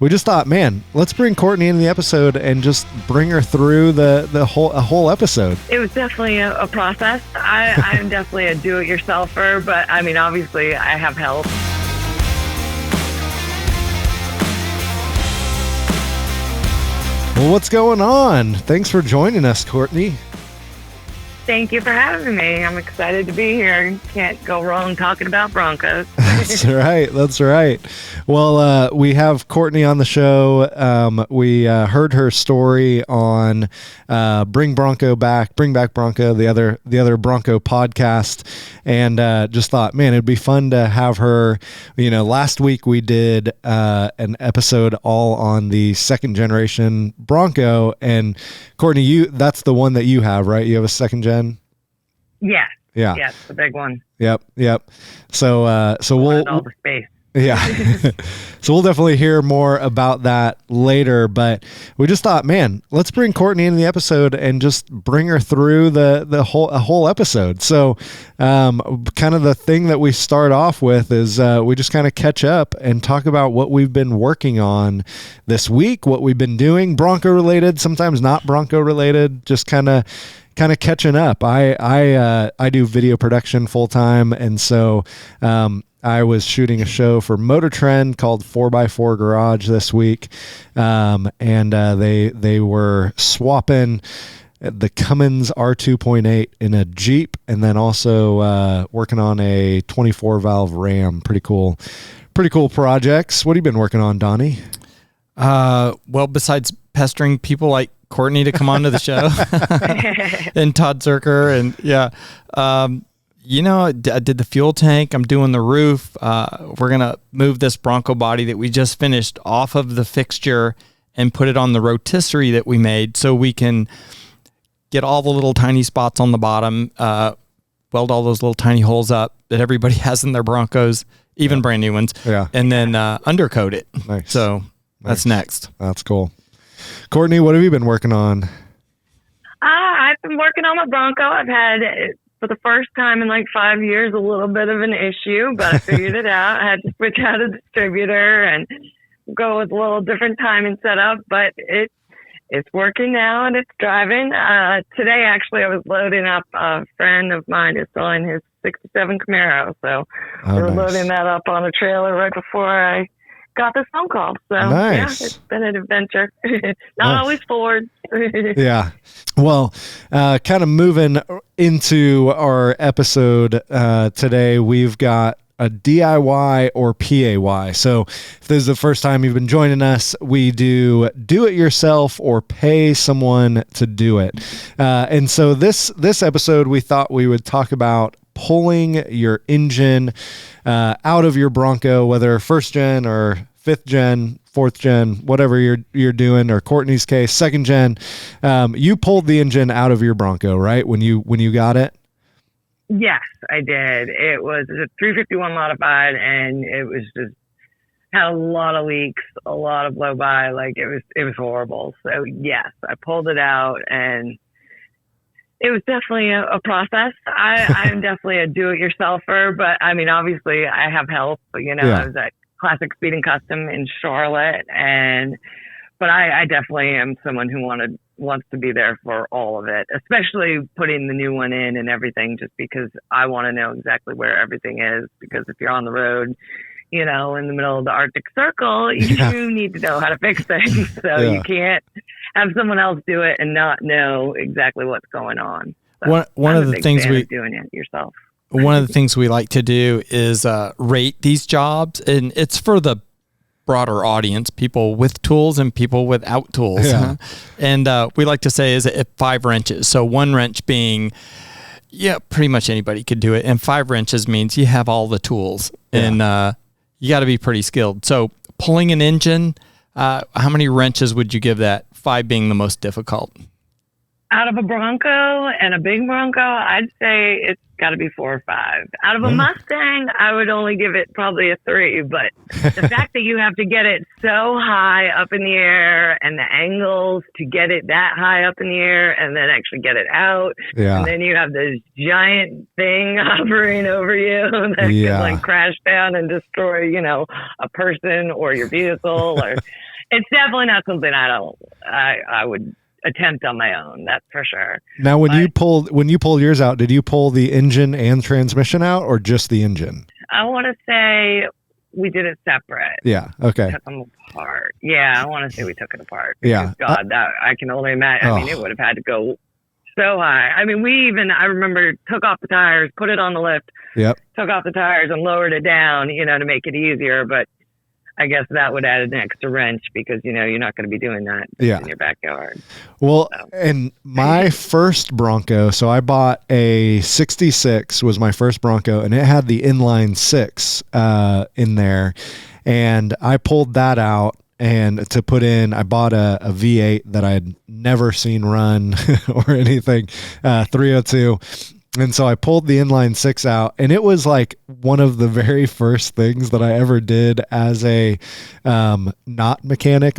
we just thought, man, let's bring Courtney into the episode and just bring her through the whole episode. It was definitely a process. I'm definitely a do-it-yourselfer, but I mean, obviously I have help. Well, what's going on? Thanks for joining us, Courtney. Thank you for having me. I'm excited to be here. Can't go wrong talking about Broncos. That's right. That's right. Well, we have Courtney on the show. We heard her story on Bring Back Bronco, the other Bronco podcast, and just thought, man, it'd be fun to have her. You know, last week we did an episode all on the second generation Bronco, and Courtney, that's the one that you have, right? You have a second gen. Yeah. Yeah. Yeah, it's the big one. Yep. So we'll all the space. Yeah. So we'll definitely hear more about that later, but we just thought, man, let's bring Courtney into the episode and just bring her through the whole episode. So, kind of the thing that we start off with is, we just kind of catch up and talk about what we've been working on this week, what we've been doing, Bronco related, sometimes not Bronco related, just kind of catching up. I do video production full time. And so, I was shooting a show for Motor Trend called 4x4 Garage this week. And they were swapping the Cummins R2.8 in a Jeep, and then also, working on a 24 valve Ram. Pretty cool projects. What have you been working on, Donnie? Well, besides pestering people like Courtney to come onto the show and Todd Zerker, and I did the fuel tank. I'm doing the roof. We're going to move this Bronco body that we just finished off of the fixture and put it on the rotisserie that we made so we can get all the little tiny spots on the bottom, weld all those little tiny holes up that everybody has in their Broncos, even brand new ones, and then undercoat it. Nice. So that's next. That's cool. Courtney, what have you been working on? I've been working on my Bronco. I've had, for the first time in like 5 years, a little bit of an issue, but I figured it out. I had to switch out a distributor and go with a little different timing setup, but it's working now and it's driving. Today, actually, I was loading up. A friend of mine is selling his 67 Camaro, so we were loading that up on a trailer right before I got this phone call. So yeah, it's been an adventure. Not always Ford. Yeah. Well, kind of moving into our episode today, we've got a DIY or PAY. So if this is the first time you've been joining us, we do it yourself or pay someone to do it. And so this episode, we thought we would talk about pulling your engine out of your Bronco, whether first gen or fifth gen, fourth gen, whatever you're doing, or Courtney's case, second gen. You pulled the engine out of your Bronco, right? When you got it? Yes, I did. It was a 351 modified, and it was just had a lot of leaks, a lot of blow by. Like it was horrible. So yes, I pulled it out, and it was definitely a process. I'm definitely a do-it-yourselfer, but I mean, obviously I have help. I was at Classic Speed and Custom in Charlotte, but I definitely am someone who wants to be there for all of it, especially putting the new one in and everything, just because I want to know exactly where everything is. Because if you're on the road, in the middle of the Arctic Circle, you need to know how to fix things. So you can't have someone else do it and not know exactly what's going on. So one of the things doing it yourself. One of the things we like to do is rate these jobs, and it's for the broader audience, people with tools and people without tools. Yeah. And we like to say is at 5 wrenches. So 1 wrench being, pretty much anybody could do it. And 5 wrenches means you have all the tools and you got to be pretty skilled. So pulling an engine, how many wrenches would you give that? 5 being the most difficult. Out of a Bronco and a big Bronco, I'd say it's got to be 4 or 5. Out of a Mustang, I would only give it probably a 3. But the fact that you have to get it so high up in the air and the angles to get it that high up in the air and then actually get it out. Yeah. And then you have this giant thing hovering over you that can crash down and destroy, a person or your vehicle or... It's definitely not something I would attempt on my own. That's for sure. Now, when you pulled yours out, did you pull the engine and transmission out, or just the engine? I want to say we did it separate. Yeah. Okay. Took them apart. Yeah, I want to say we took it apart. Yeah. God, that I can only imagine. I mean, it would have had to go so high. I mean, I remember took off the tires, put it on the lift. Yep. Took off the tires and lowered it down, to make it easier. But I guess that would add an extra wrench because, you're not going to be doing that in your backyard. Well, and my first Bronco, so I bought a 66 was my first Bronco, and it had the inline 6 in there. And I pulled that out, and to put in, I bought a V8 that I had never seen run or anything, 302. And so I pulled the inline 6 out, and it was like one of the very first things that I ever did as a not mechanic.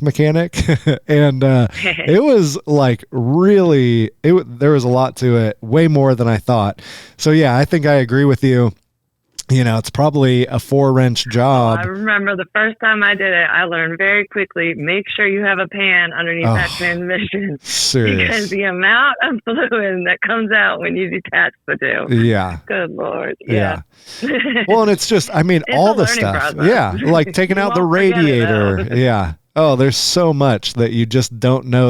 And it was like really, there was a lot to it, way more than I thought. So yeah, I think I agree with you. It's probably a 4-wrench job. I remember the first time I did it, I learned very quickly, make sure you have a pan underneath that transmission. Serious. Because the amount of fluid that comes out when you detach the two. Yeah. Good Lord. Yeah. Well, and it's just, it's all the stuff. Process. Yeah. Like taking out the radiator. Yeah. Oh, there's so much that you just don't know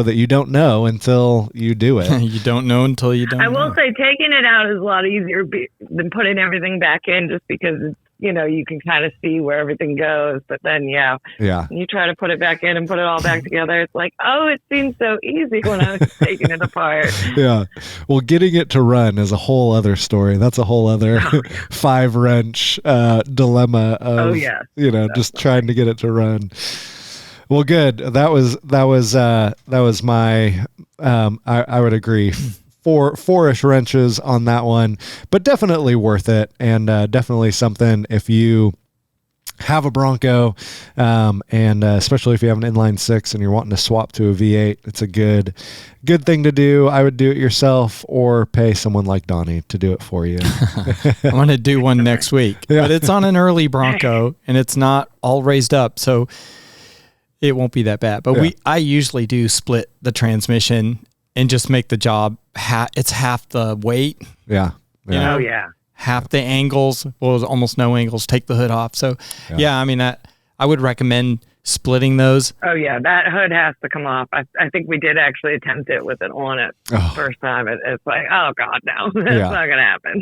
until you do it. You don't know until you don't know. I will say taking it out is a lot easier than putting everything back in just because, you can kind of see where everything goes. But then, you try to put it back in and put it all back together. It's like, oh, it seemed so easy when I was taking it apart. Yeah. Well, getting it to run is a whole other story. That's a whole other 5-wrench dilemma of, just trying to get it to run. Well, good. That was my. I would agree. 4-ish wrenches on that one, but definitely worth it, and definitely something if you have a Bronco, and especially if you have an inline 6 and you're wanting to swap to a V8, it's a good thing to do. I would do it yourself or pay someone like Donnie to do it for you. I'm going to do one next week, but it's on an early Bronco and it's not all raised up, so it won't be that bad. But I usually do split the transmission and just make the job it's half the weight. Yeah. Half the angles. Well, almost no angles. Take the hood off. So I would recommend splitting those. Oh yeah, that hood has to come off. I think we did actually attempt it with it on it first time. It's like, oh God, no, that's not gonna happen.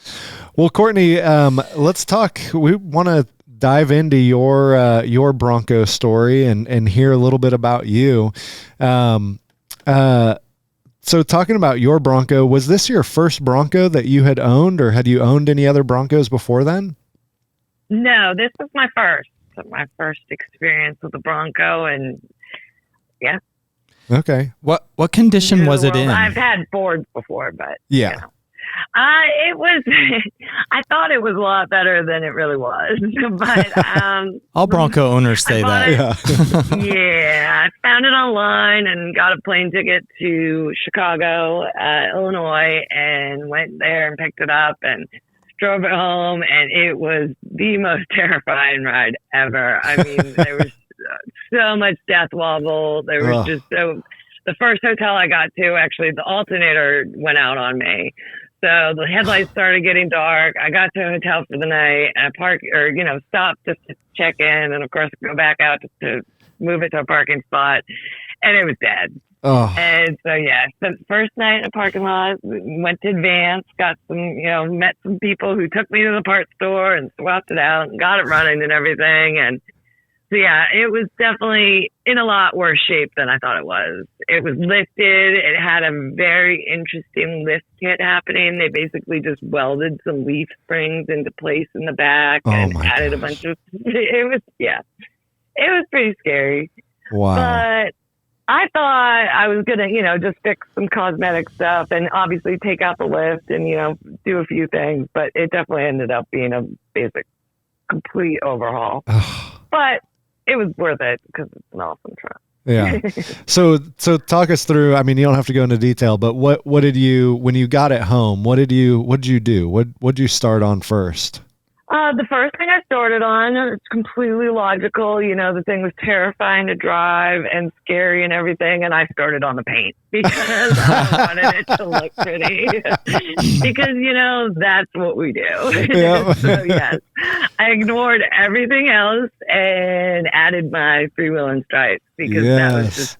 So. Well, Courtney, let's talk. We want to dive into your Bronco story and hear a little bit about you. So talking about your Bronco, was this your first Bronco that you had owned, or had you owned any other Broncos before then? No, this was my first experience with a Bronco, and yeah. Okay. What condition was it in? I've had Fords before, but yeah. It was. I thought it was a lot better than it really was, but all Bronco owners say that. Yeah, I found it online and got a plane ticket to Chicago, Illinois, and went there and picked it up and drove it home, and it was the most terrifying ride ever. I mean, there was so much death wobble. There was just so. The first hotel I got to, actually, the alternator went out on me. So the headlights started getting dark. I got to a hotel for the night and I stopped just to check in, and of course go back out to move it to a parking spot, and it was dead. Oh. And so spent the first night in a parking lot, went to Advance, got some, met some people who took me to the parts store and swapped it out and got it running and everything. And so it was definitely in a lot worse shape than I thought it was. It was lifted. It had a very interesting lift kit happening. They basically just welded some leaf springs into place in the back and added a bunch of. It was pretty scary. Wow. But I thought I was gonna, just fix some cosmetic stuff and obviously take out the lift and do a few things. But it definitely ended up being a basic, complete overhaul. But it was worth it because it's an awesome truck. Yeah. So talk us through, I mean, you don't have to go into detail, but what did you, when you got it home, what did you do? What did you start on first? The first thing I started on, it's completely logical. You know, the thing was terrifying to drive and scary and everything. And I started on the paint because I wanted it to look pretty. Because, you know, that's what we do. Yep. So, yes, I ignored everything else and added my freewheeling stripes because that was just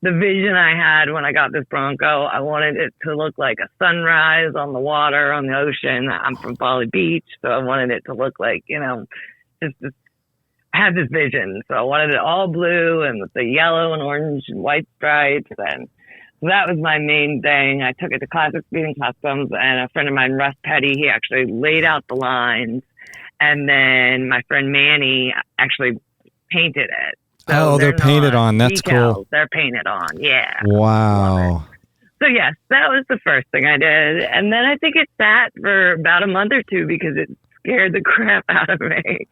the vision I had when I got this Bronco. I wanted it to look like a sunrise on the water, on the ocean. I'm from Folly Beach, so I wanted it to look like, you know, I had this vision. So I wanted it all blue and with the yellow and orange and white stripes. And so that was my main thing. I took it to Classic Speeding Customs, and a friend of mine, Russ Petty, he actually laid out the lines. And then my friend Manny actually painted it. So they're painted on. That's decals. cool. They're painted on. Yeah. Wow. So yes, that was the first thing I did. And then I think it sat for about a month or two because it scared the crap out of me.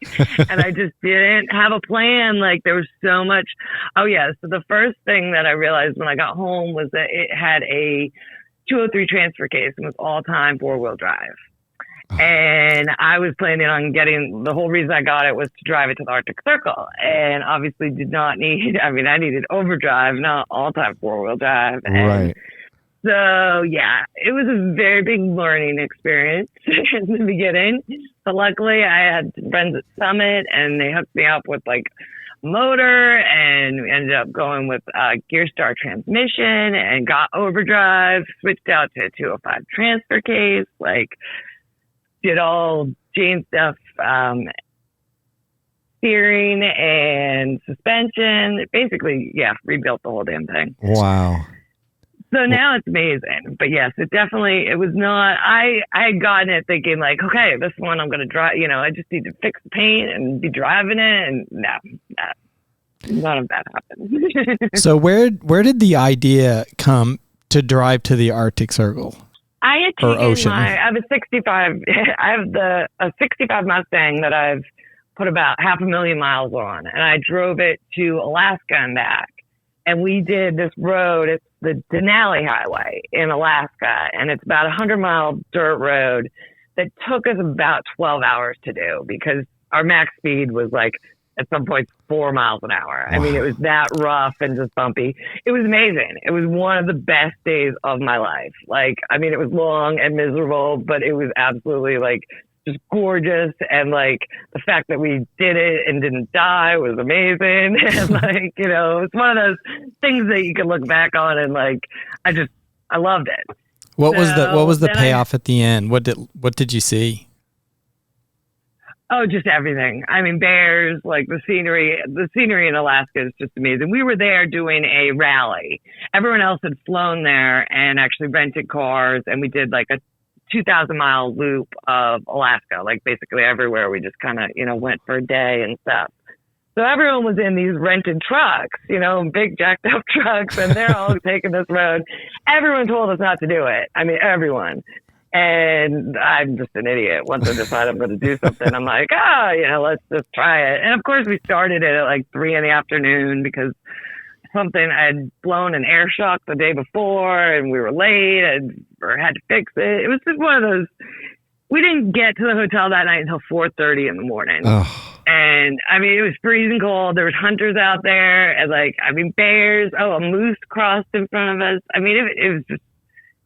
And I just didn't have a plan. Like there was so much. Oh yeah. So the first thing that I realized when I got home was that it had a 203 transfer case and was all-time 4-wheel drive. And I was planning on the whole reason I got it was to drive it to the Arctic Circle, and obviously did not need, I needed overdrive, not all-time 4-wheel drive. And Right. so, yeah, it was a very big learning experience in the beginning. But luckily I had friends at Summit and they hooked me up with like motor, and we ended up going with Gear Star transmission and got overdrive, switched out to a 205 transfer case, like, did all chain stuff, steering and suspension. Basically, yeah, rebuilt the whole damn thing. Wow. So now it's amazing. But yes, it was not, I had gotten it thinking like, okay, this one I'm going to drive, you know, I just need to fix the paint and be driving it. And no, none of that happened. So where did the idea come to drive to the Arctic Circle? I had taken I have a 65, I have a 65 Mustang that I've put about 500,000 miles on, and I drove it to Alaska and back. And we did this road, it's the Denali Highway in Alaska, and it's about a 100-mile dirt road that took us about 12 hours to do because our max speed was like, at some points, 4 miles an hour. I mean, it was that rough and just bumpy. It was amazing. It was one of the best days of my life. Like, I mean, it was long and miserable, but it was absolutely like just gorgeous. And like the fact that we did it and didn't die was amazing. And like, you know, it's one of those things that you can look back on and like, I loved it. What was the payoff at the end? What did you see? Oh, just everything. I mean, bears, like the scenery in Alaska is just amazing. We were there doing a rally. Everyone else had flown there and actually rented cars, and we did like a 2,000-mile loop of Alaska, like basically everywhere. We just kind of, you know, went for a day and stuff. So everyone was in these rented trucks, you know, big jacked up trucks, and they're all taking this road. Everyone told us not to do it. I mean, everyone. And I'm just an idiot. Once I decide I'm going to do something, I'm like, you know, let's just try it. And of course, we started it at like 3 p.m. because I had blown an air shock the day before and we were late or had to fix it. It was just one of those. We didn't get to the hotel that night until 4:30 in the morning. Oh. And I mean, it was freezing cold. There was hunters out there and bears. Oh, a moose crossed in front of us. I mean, it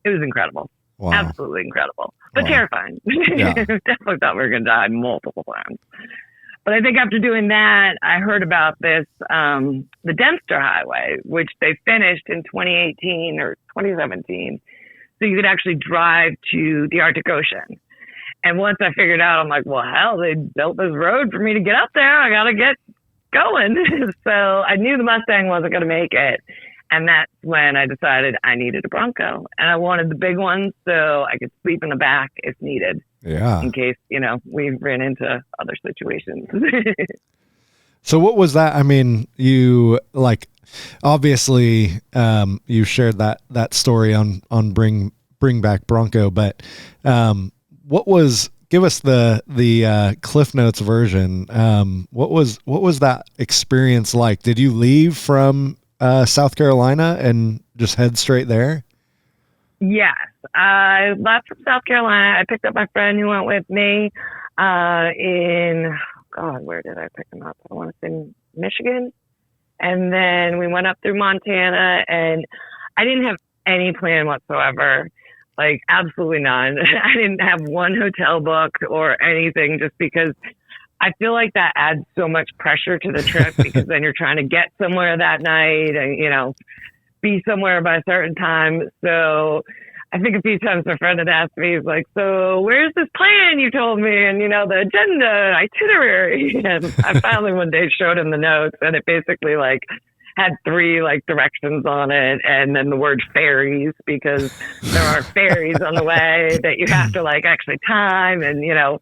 was incredible. Wow. Absolutely incredible, but terrifying. Yeah. Definitely thought we were going to die multiple times. But I think after doing that, I heard about this, the Dempster Highway, which they finished in 2018 or 2017. So you could actually drive to the Arctic Ocean. And once I figured out, I'm like, well, hell, they built this road for me to get up there. I got to get going. So I knew the Mustang wasn't going to make it. And that's when I decided I needed a Bronco, and I wanted the big one so I could sleep in the back if needed. Yeah. In case, you know, we ran into other situations. So what was that? I mean, you obviously, you shared that story on Bring Back Bronco, but, give us the Cliff Notes version. What was that experience like? Did you leave from South Carolina and just head straight there? Yes. I left from South Carolina. I picked up my friend who went with me. in, God, where did I pick them up? I want to say Michigan. And then we went up through Montana, and I didn't have any plan whatsoever. Like, absolutely none. I didn't have one hotel booked or anything, just because I feel like that adds so much pressure to the trip, because then you're trying to get somewhere that night and, you know, be somewhere by a certain time. So I think a few times my friend had asked me, he's like, so where's this plan you told me? And, you know, the agenda, itinerary. And I finally one day showed him the notes, and it basically like had 3 like directions on it, and then the word ferries, because there are ferries on the way that you have to like actually time, and, you know.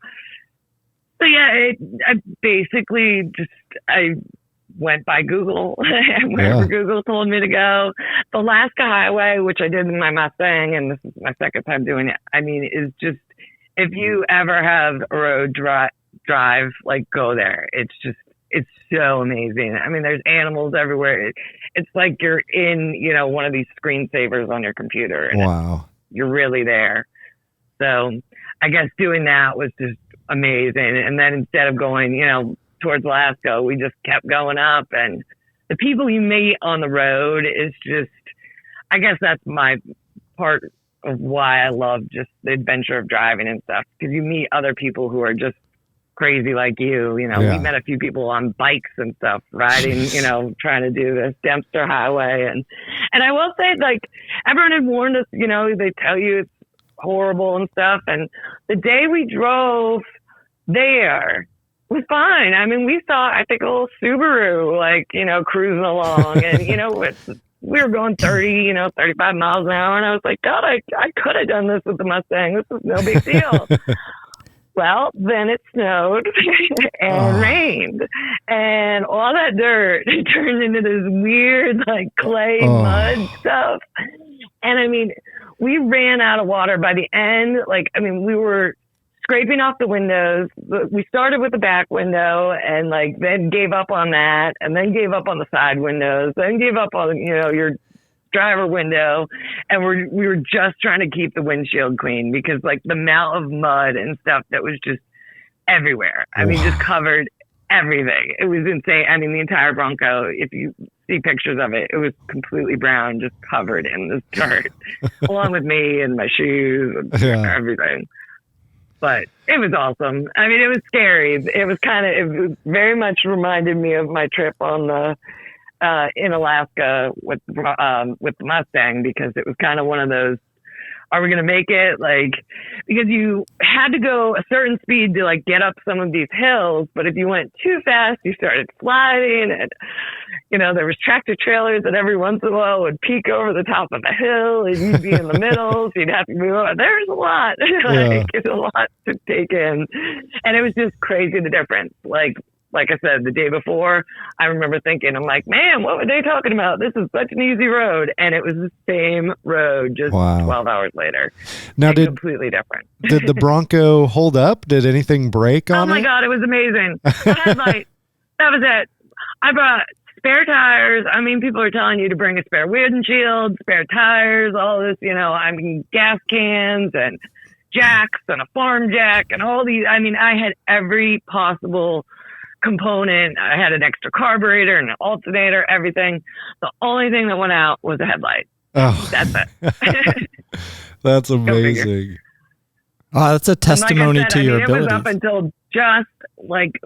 So yeah, I basically I went by Google wherever Google told me to go. The Alaska Highway, which I did in my Mustang, and this is my second time doing it, I mean, is just, if you ever have a road drive, like, go there. It's so amazing. I mean, there's animals everywhere. It's like you're in, you know, one of these screensavers on your computer. And wow. You're really there. So I guess doing that was just amazing. And then instead of going, you know, towards Alaska, we just kept going up, and the people you meet on the road is just, I guess that's my part of why I love just the adventure of driving and stuff, because you meet other people who are just crazy like you know. We met a few people on bikes and stuff, riding, you know, trying to do this Dempster Highway. And I will say, like, everyone had warned us, you know, they tell you it's horrible and stuff. And the day we drove there was fine. I mean, we saw, I think, a little Subaru, like, you know, cruising along, and, you know, we were going 30, you know, 35 miles an hour. And I was like, God, I could have done this with the Mustang. This is no big deal. Well, then it snowed and rained, and all that dirt turned into this weird, like, clay mud stuff. And I mean, we ran out of water by the end. Like, I mean, we were scraping off the windows. We started with the back window, and like then gave up on that, and then gave up on the side windows, then gave up on, you know, your driver window, and we were just trying to keep the windshield clean, because like the amount of mud and stuff that was just everywhere. I mean, just covered everything. It was insane. I mean, the entire Bronco, if you see pictures of it, it was completely brown, just covered in this dirt, along with me and my shoes and everything. But it was awesome. I mean, it was scary. It very much reminded me of my trip on the in Alaska with the Mustang, because it was kind of one of those, are we going to make it? Like, because you had to go a certain speed to like get up some of these hills, but if you went too fast, you started sliding, and, you know, there was tractor trailers that every once in a while would peek over the top of the hill, and you'd be in the middle, so you'd have to move on. There's a lot. It's a lot to take in. And it was just crazy, the difference. Like I said, the day before, I remember thinking, I'm like, man, what were they talking about? This is such an easy road. And it was the same road just 12 hours later. Now, completely different. Did the Bronco hold up? Did anything break on it? Oh my God, it was amazing. The headlight, that was it. I brought spare tires. I mean, people are telling you to bring a spare windshield, spare tires, all this, you know, I mean, gas cans and jacks and a farm jack and all these. I mean, I had every possible component. I had an extra carburetor and an alternator, everything. The only thing that went out was a headlight. Oh, that's it. That's amazing. Oh, that's a testimony to your ability. It was up until just like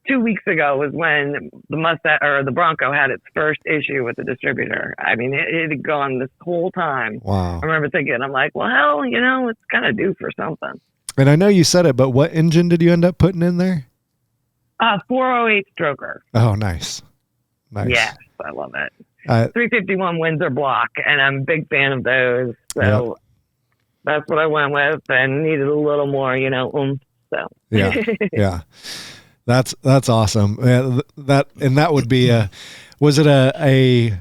2 weeks ago was when the Mustang or the Bronco had its first issue with the distributor. I mean, it had gone this whole time. Wow. I remember thinking, I'm like, well, hell, you know, it's kind of due for something. And I know you said it, but what engine did you end up putting in there? 408 stroker. Oh, nice. Yes, I love it. 351 Windsor block, and I'm a big fan of those. So that's what I went with, and needed a little more, you know. So yeah. That's awesome. That would be was it a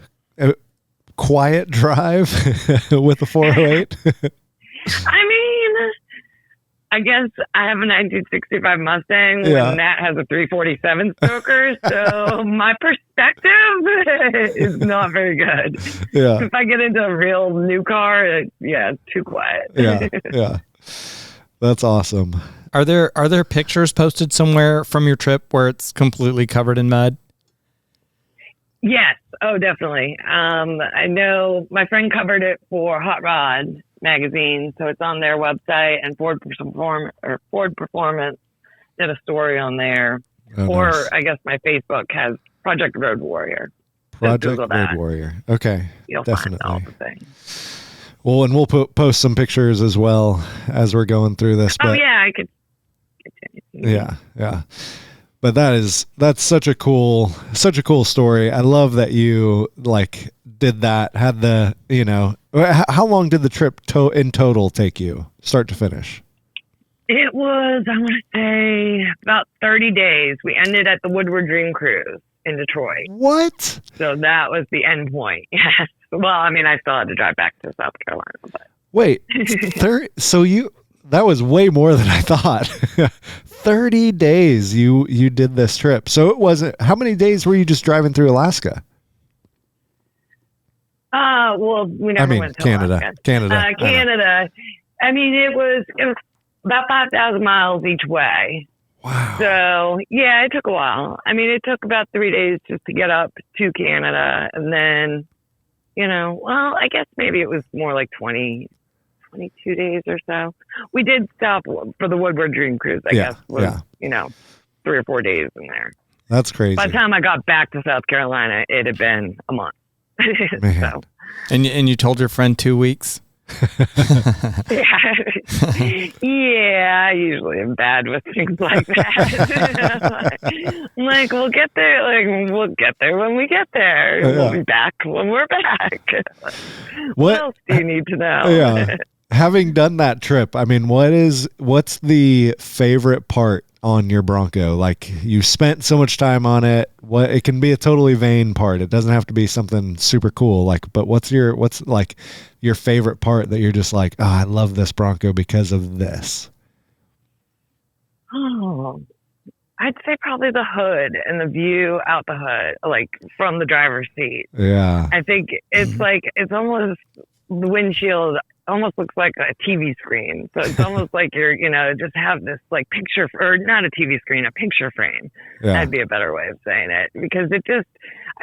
quiet drive with the 408? I mean, I guess I have a 1965 Mustang when Matt has a 347 stroker, so my perspective is not very good. Yeah. If I get into a real new car, it's too quiet. Yeah. That's awesome. Are there pictures posted somewhere from your trip where it's completely covered in mud? Yes. Oh, definitely. I know my friend covered it for Hot Rod magazine, so it's on their website, and Ford Performance did a story on there. Or nice. I guess my Facebook has Project Road Warrior. Project Road Warrior. Okay. You'll definitely. find all the things. Well, and we'll post some pictures as well as we're going through this. Oh, but, yeah, I could. Yeah. But that's such a cool story. I love that you like did that. Had the, how long did the trip in total take you, start to finish? It was, I want to say, about 30 days. We ended at the Woodward Dream Cruise in Detroit. What? So that was the end point. Yes. Well, I mean, I still had to drive back to South Carolina. But. Wait, that was way more than I thought. 30 days you did this trip. So it wasn't, how many days were you just driving through Alaska? Well, we never went to Canada. Alaska. Canada. Canada. I mean, it was about 5,000 miles each way. Wow. So, yeah, it took a while. I mean, it took about 3 days just to get up to Canada. And then, well, I guess maybe it was more like 22 days or so. We did stop for the Woodward Dream Cruise, I guess, was, 3 or 4 days in there. That's crazy. By the time I got back to South Carolina, it had been a month. So. And you told your friend 2 weeks? Yeah, I usually am bad with things like that. I'm like, we'll get there. Like, we'll get there when we get there. We'll be back when we're back. What else do you need to know? Yeah. Having done that trip, I mean, what's the favorite part on your Bronco? Like, you spent so much time on it. It can be a totally vain part. It doesn't have to be something super cool. Like, but what's like your favorite part that you're just like, oh, I love this Bronco because of this? Oh, I'd say probably the hood and the view out the hood, like from the driver's seat. Yeah. I think it's like, it's almost, the windshield almost looks like a TV screen. So it's almost like you're, just have this like picture, or not a TV screen, a picture frame. Yeah. That'd be a better way of saying it, because I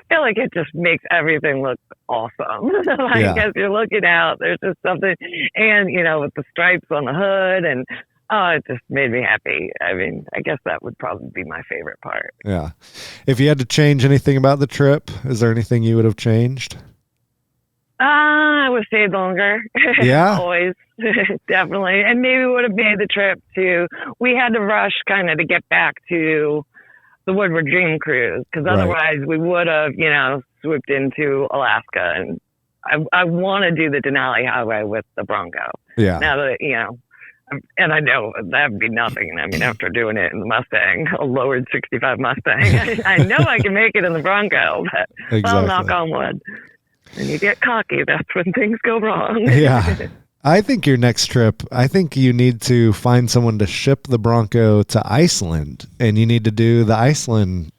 feel like it just makes everything look awesome. As you're looking out, there's just something, and, with the stripes on the hood, and it just made me happy. I mean, I guess that would probably be my favorite part. Yeah. If you had to change anything about the trip, is there anything you would have changed? I would stay longer. Yeah. Always. Definitely. And maybe would have made the trip we had to rush kind of to get back to the Woodward Dream Cruise, because otherwise we would have, swooped into Alaska. And I want to do the Denali Highway with the Bronco. Yeah. Now that, and I know that would be nothing. I mean, after doing it in the Mustang, a lowered 65 Mustang, I know I can make it in the Bronco, but I'll knock on wood. And you get cocky, that's when things go wrong. Yeah. I think your next trip, you need to find someone to ship the Bronco to Iceland, and you need to do the Iceland,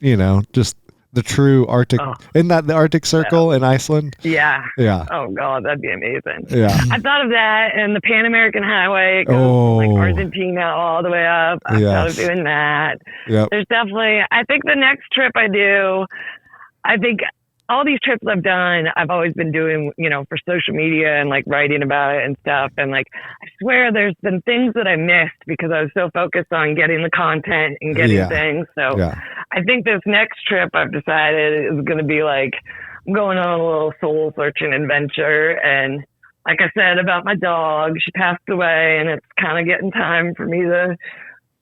just the true Arctic. Isn't that the Arctic Circle in Iceland? Yeah. Yeah. Oh, God, that'd be amazing. Yeah. I thought of that, and the Pan American Highway goes from like Argentina all the way up. I thought of doing that. Yep. There's definitely, I think the next trip I do, all these trips I've done, I've always been doing, for social media and like writing about it and stuff. And like, I swear there's been things that I missed because I was so focused on getting the content and getting things. So I think this next trip I've decided is going to be like, I'm going on a little soul searching adventure. And like I said about my dog, she passed away, and it's kind of getting time for me to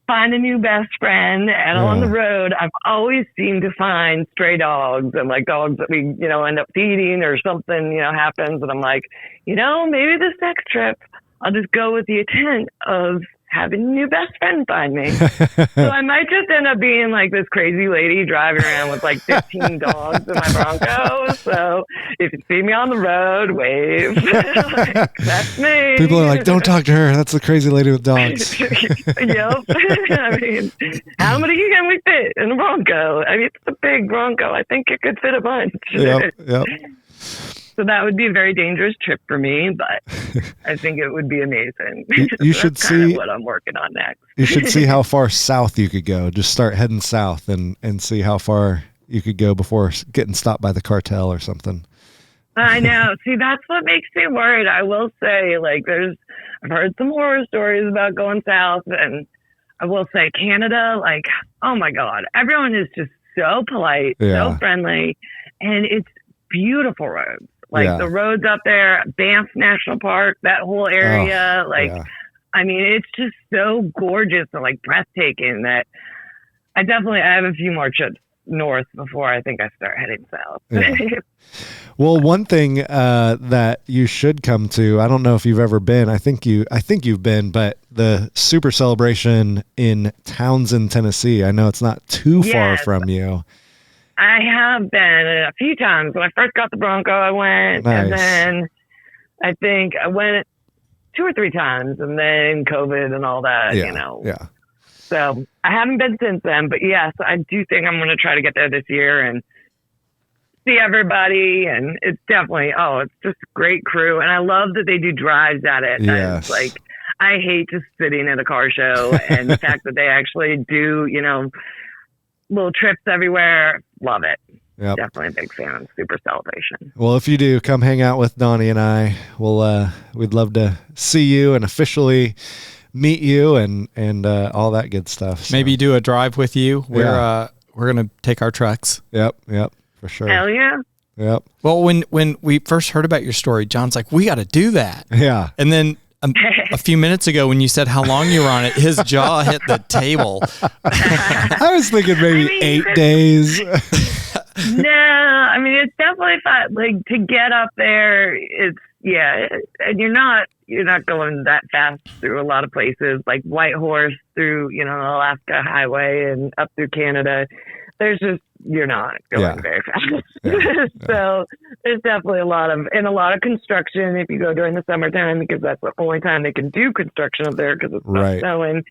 find a new best friend. And on the road, I've always seemed to find stray dogs and like dogs that we, end up feeding or something, happens. And I'm like, maybe this next trip, I'll just go with the intent of having a new best friend find me. So I might just end up being like this crazy lady driving around with like 15 dogs in my Bronco. So if you see me on the road, wave. Like, that's me. People are like, don't talk to her. That's the crazy lady with dogs. Yep. I mean, how many can we fit in a Bronco? I mean, it's a big Bronco. I think it could fit a bunch. Yep. So that would be a very dangerous trip for me, but I think it would be amazing. You So should that's kind see of what I'm working on next. You should see how far south you could go. Just start heading south and see how far you could go before getting stopped by the cartel or something. I know. See, that's what makes me worried. I will say, like, I've heard some horror stories about going south, and I will say Canada, like, oh my God, everyone is just so polite, so friendly, and it's beautiful roads. Like the roads up there, Banff National Park, that whole area, I mean, it's just so gorgeous and like breathtaking that I have a few more trips north before I think I start heading south. Yeah. Well, one thing that you should come to, I don't know if you've ever been, I think you've been, but the Super Celebration in Townsend, Tennessee. I know it's not too far from you. I have been a few times. When I first got the Bronco, I went, and then I think I went 2 or 3 times, and then COVID and all that, you know. Yeah. So I haven't been since then, but yes, I do think I'm going to try to get there this year and see everybody. And it's definitely, it's just a great crew. And I love that they do drives at it. Yes. Like, I hate just sitting at a car show, and the fact that they actually do, you know, little trips everywhere. Love it. Yep. Definitely a big fan of Super Celebration. Well, if you do, come hang out with Donnie and I. We'd love to see you and officially meet you and all that good stuff. So. Maybe do a drive with you. We're gonna take our trucks. Yep, for sure. Hell yeah. Yep. Well, when we first heard about your story, John's like, we got to do that. Yeah. And then a few minutes ago, when you said how long you were on it, his jaw hit the table. I was thinking maybe 8 days. No, I mean, it's definitely fun. Like, to get up there, and you're not going that fast through a lot of places, like Whitehorse through, you know, the Alaska Highway and up through Canada. You're not going very fast. So there's definitely a lot of construction if you go during the summertime, because that's the only time they can do construction up there because it's not snowing.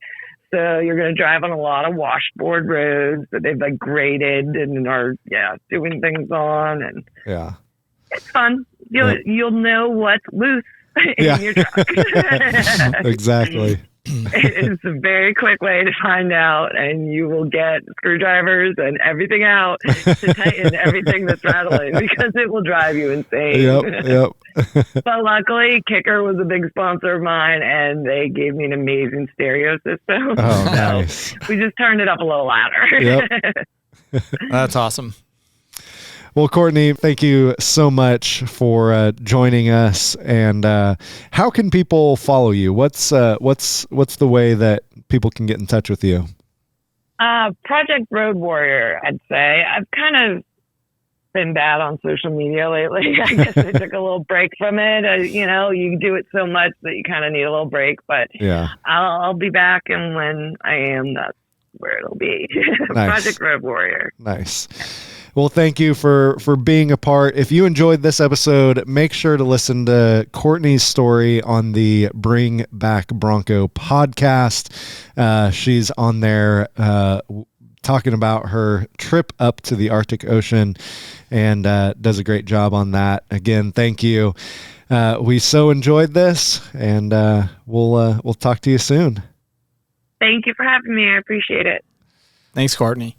So you're going to drive on a lot of washboard roads that they've like graded and are doing things on, and it's fun. You'll know what's loose in your truck. Exactly. It's a very quick way to find out, and you will get screwdrivers and everything out to tighten everything that's rattling, because it will drive you insane. Yep. But luckily, Kicker was a big sponsor of mine, and they gave me an amazing stereo system. Oh, nice. We just turned it up a little louder. Yep. That's awesome. Well, Courtney, thank you so much for joining us. And how can people follow you? What's the way that people can get in touch with you? Project Road Warrior, I'd say. I've kind of been bad on social media lately. I guess I took a little break from it. You know, you do it so much that you kind of need a little break. But I'll be back, and when I am, that's where it'll be. Nice. Project Road Warrior. Nice. Well, thank you for being a part. If you enjoyed this episode, make sure to listen to Courtney's story on the Bring Back Bronco podcast. She's on there talking about her trip up to the Arctic Ocean, and does a great job on that. Again, thank you. We so enjoyed this, and we'll talk to you soon. Thank you for having me. I appreciate it. Thanks, Courtney.